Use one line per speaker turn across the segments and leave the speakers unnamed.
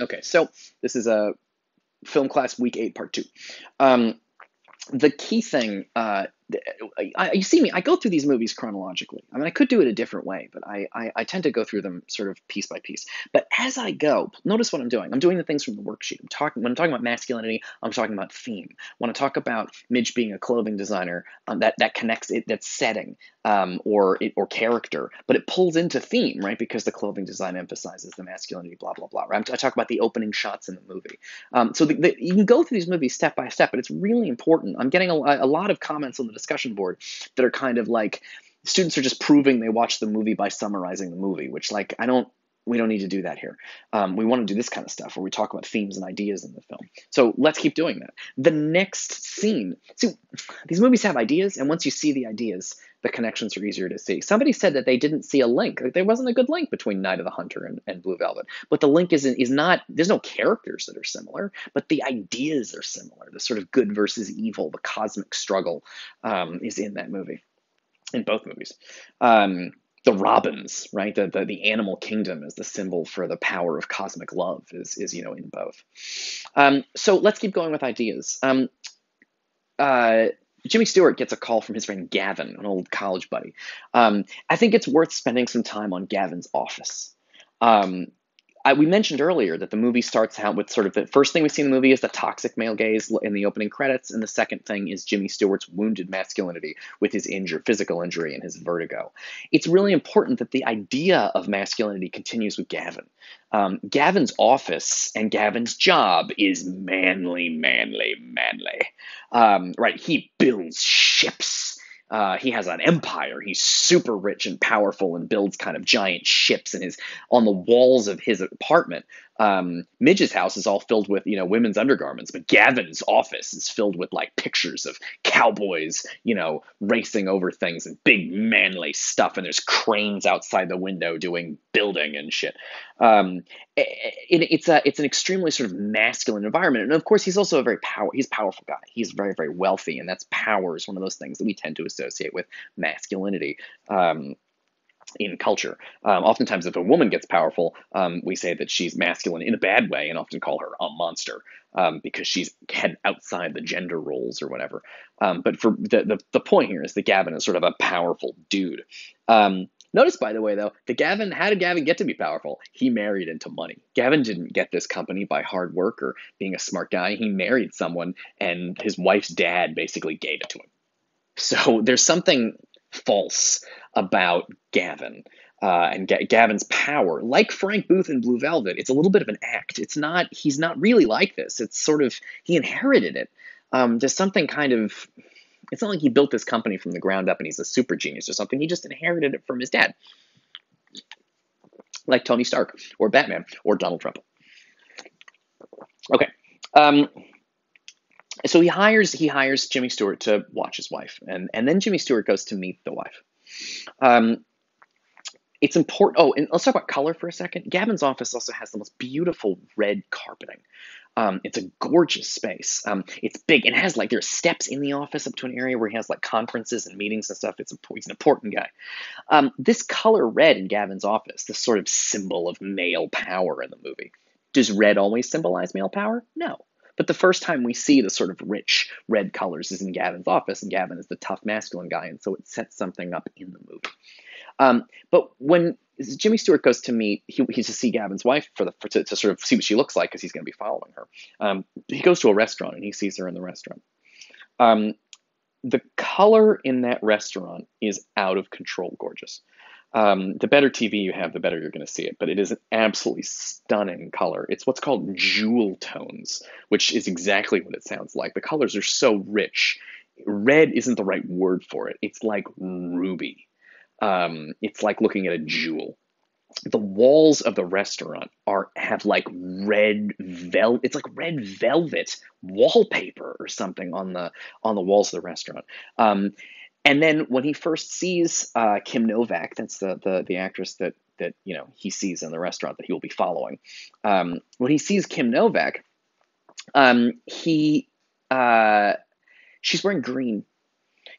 Okay, so this is a film class week 8, part 2. Um, the key thing, you see me, I go through these movies chronologically. I mean, I could do it a different way, but I tend to go through them sort of piece by piece. But as I go, notice what I'm doing. I'm doing the things from the worksheet. When I'm talking about masculinity, I'm talking about theme. When I talk about Midge being a clothing designer, that connects it, that's setting, or character, but it pulls into theme, right? Because the clothing design emphasizes the masculinity, blah blah blah. Right? I talk about the opening shots in the movie. So you can go through these movies step by step, but it's really important. I'm getting a lot of comments on the discussion board that are kind of like students are just proving they watched the movie by summarizing the movie, which like we don't need to do that here. We want to do this kind of stuff where we talk about themes and ideas in the film. So let's keep doing that. The next scene. See, these movies have ideas, and once you see the ideas, the connections are easier to see. Somebody said that they didn't see a link. Like, there wasn't a good link between Night of the Hunter and Blue Velvet. But the link is not. There's no characters that are similar, but the ideas are similar. The sort of good versus evil, the cosmic struggle, is in that movie, in both movies. The robins, right? The animal kingdom is the symbol for the power of cosmic love. Is in both. So let's keep going with ideas. Uh, Jimmy Stewart gets a call from his friend Gavin, an old college buddy. I think it's worth spending some time on Gavin's office. Um, we mentioned earlier that the movie starts out with sort of the first thing we see in the movie is the toxic male gaze in the opening credits, and the second thing is Jimmy Stewart's wounded masculinity with his physical injury and his vertigo. It's really important that the idea of masculinity continues with Gavin. Gavin's office and Gavin's job is manly, manly, manly. Right, he builds ships. He has an empire. He's super rich and powerful and builds kind of giant ships. And his on the walls of his apartment, Midge's house is all filled with women's undergarments, but Gavin's office is filled with like pictures of cowboys racing over things and big manly stuff. And there's cranes outside the window doing building and shit. It's an extremely sort of masculine environment, and of course he's a powerful guy. He's very, very wealthy, and that's power is one of those things that we tend to associate with masculinity. In culture, oftentimes if a woman gets powerful, we say that she's masculine in a bad way, and often call her a monster, because she's head outside the gender roles or whatever. But for the point here is that Gavin is sort of a powerful dude. Notice, by the way, though, how did Gavin get to be powerful? He married into money. Gavin didn't get this company by hard work or being a smart guy. He married someone, and his wife's dad basically gave it to him. So there's something false about Gavin, and Gavin's power. Like Frank Booth in Blue Velvet, it's a little bit of an act. He's not really like this. It's sort of, he inherited it. There's something kind of, it's not like he built this company from the ground up and he's a super genius or something. He just inherited it from his dad. Like Tony Stark or Batman or Donald Trump. Okay. So he hires Jimmy Stewart to watch his wife, and then Jimmy Stewart goes to meet the wife. It's important. Oh, and let's talk about color for a second. Gavin's office also has the most beautiful red carpeting. It's a gorgeous space. It's big and has there's steps in the office up to an area where he has conferences and meetings and stuff. He's an important guy. This color red in Gavin's office, this sort of symbol of male power in the movie. Does red always symbolize male power? No. But the first time we see the sort of rich red colors is in Gavin's office, and Gavin is the tough masculine guy, and so it sets something up in the movie. But when Jimmy Stewart goes to meet, he's to see Gavin's wife to sort of see what she looks like because he's going to be following her. He goes to a restaurant and he sees her in the restaurant. The color in that restaurant is out of control gorgeous. The better TV you have, the better you're going to see it. But it is an absolutely stunning color. It's what's called jewel tones, which is exactly what it sounds like. The colors are so rich. Red isn't the right word for it. It's like ruby. It's like looking at a jewel. The walls of the restaurant have red velvet. It's like red velvet wallpaper or something on the walls of the restaurant. And then when he first sees Kim Novak, that's the actress that he sees in the restaurant that he will be following. When he sees Kim Novak, she's wearing green.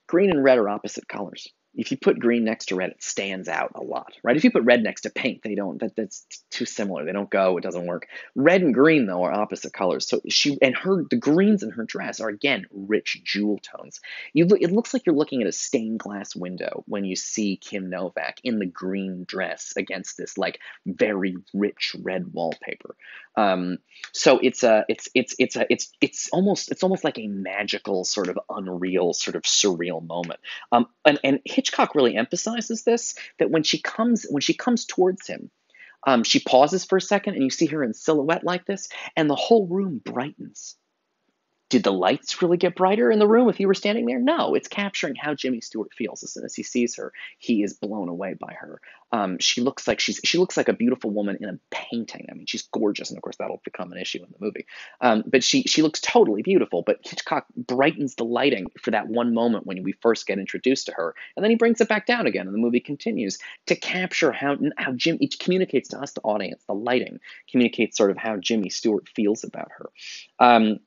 Green and red are opposite colors. If you put green next to red, it stands out a lot, right? If you put red next to pink, they don't. That's too similar. They don't go. It doesn't work. Red and green though are opposite colors. So the greens in her dress are again rich jewel tones. It looks like you're looking at a stained glass window when you see Kim Novak in the green dress against this like very rich red wallpaper. Um, so it's almost like a magical sort of unreal sort of surreal moment. And Hitchcock really emphasizes this, that when she comes towards him, she pauses for a second, and you see her in silhouette like this, and the whole room brightens. Did the lights really get brighter in the room if you were standing there? No, it's capturing how Jimmy Stewart feels. As soon as he sees her, he is blown away by her. She looks like a beautiful woman in a painting. I mean, she's gorgeous, and of course that'll become an issue in the movie. But she looks totally beautiful. But Hitchcock brightens the lighting for that one moment when we first get introduced to her, and then he brings it back down again, and the movie continues to capture how Jim it communicates to us, the audience. The lighting communicates sort of how Jimmy Stewart feels about her. Um,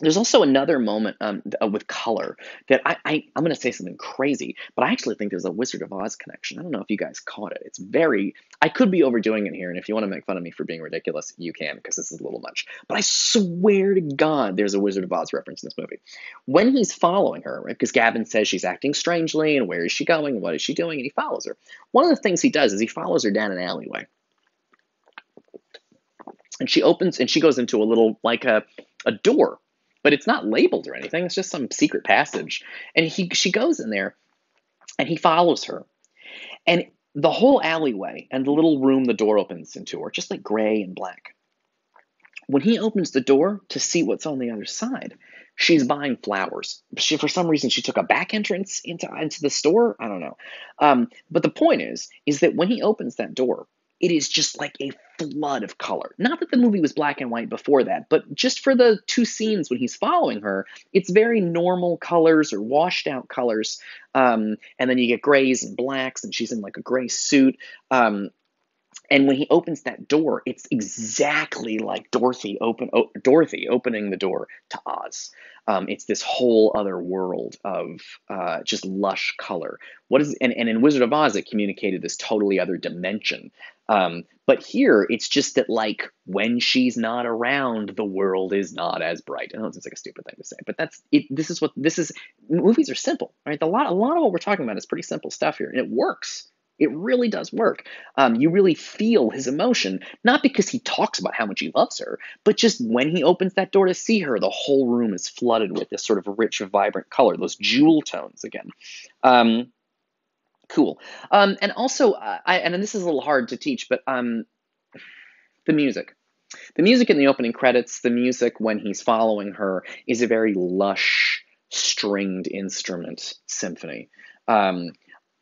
there's also another moment with color that I'm going to say something crazy, but I actually think there's a Wizard of Oz connection. I don't know if you guys caught it. It's very, I could be overdoing it here, and if you want to make fun of me for being ridiculous, you can, because this is a little much. But I swear to God, there's a Wizard of Oz reference in this movie. When he's following her, right, because Gavin says she's acting strangely, and where is she going, what is she doing, and he follows her. One of the things he does is he follows her down an alleyway, and she goes into a little, like a door, but it's not labeled or anything. It's just some secret passage. And she goes in there, and he follows her. And the whole alleyway and the little room the door opens into are just like gray and black. When he opens the door to see what's on the other side, she's buying flowers. For some reason, she took a back entrance into the store. I don't know. But the point is that when he opens that door, it is just like a flood of color. Not that the movie was black and white before that, but just for the two scenes when he's following her, it's very normal colors or washed out colors. And then you get grays and blacks, and she's in like a gray suit. And when he opens that door, it's exactly like Dorothy opening the door to Oz. It's this whole other world of just lush color. And in Wizard of Oz, it communicated this totally other dimension. But here, it's just that like when she's not around, the world is not as bright. I know it sounds like a stupid thing to say, but that's it. This is. Movies are simple, right? A lot of what we're talking about is pretty simple stuff here, and it works. It really does work. You really feel his emotion, not because he talks about how much he loves her, but just when he opens that door to see her, the whole room is flooded with this sort of rich, vibrant color, those jewel tones again. Um, cool. And also, and this is a little hard to teach, but the music. The music in the opening credits, the music when he's following her, is a very lush, stringed instrument symphony. Um,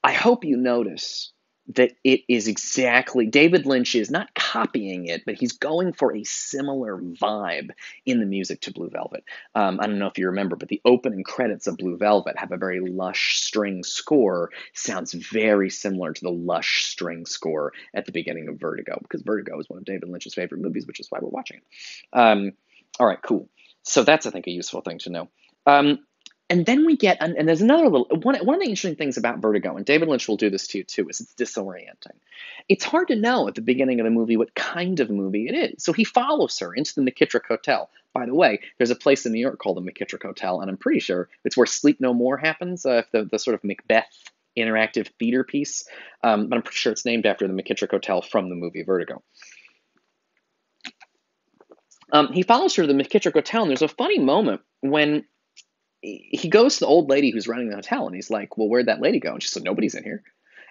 I hope you notice that it is exactly, David Lynch is not copying it, but he's going for a similar vibe in the music to Blue Velvet. I don't know if you remember, but the opening credits of Blue Velvet have a very lush string score. Sounds very similar to the lush string score at the beginning of Vertigo, because Vertigo is one of David Lynch's favorite movies, which is why we're watching it. All right, cool. So that's, I think, a useful thing to know. Um, and then we get, and there's another little, one of the interesting things about Vertigo, and David Lynch will do this to you too, is it's disorienting. It's hard to know at the beginning of the movie what kind of movie it is. So he follows her into the McKittrick Hotel. By the way, there's a place in New York called the McKittrick Hotel, and I'm pretty sure it's where Sleep No More happens, the sort of Macbeth interactive theater piece. But I'm pretty sure it's named after the McKittrick Hotel from the movie Vertigo. He follows her to the McKittrick Hotel, and there's a funny moment when he goes to the old lady who's running the hotel, and he's like, "Well, where'd that lady go?" And she said, "Nobody's in here."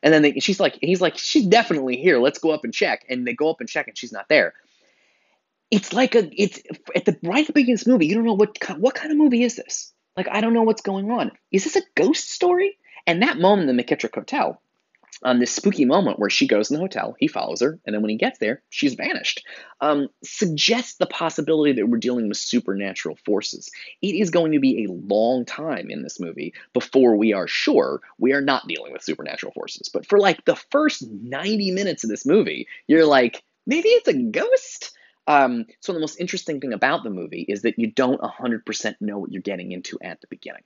And then he's like, "She's definitely here. Let's go up and check." And they go up and check, and she's not there. It's at the right at the beginning of this movie. You don't know what kind of movie is this. Like, I don't know what's going on. Is this a ghost story? And that moment in the McKittrick Hotel, this spooky moment where she goes in the hotel, he follows her, and then when he gets there, she's vanished, suggests the possibility that we're dealing with supernatural forces. It is going to be a long time in this movie before we are sure we are not dealing with supernatural forces. But for like the first 90 minutes of this movie, you're like, maybe it's a ghost? So the most interesting thing about the movie is that you don't 100% know what you're getting into at the beginning.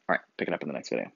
All right, pick it up in the next video.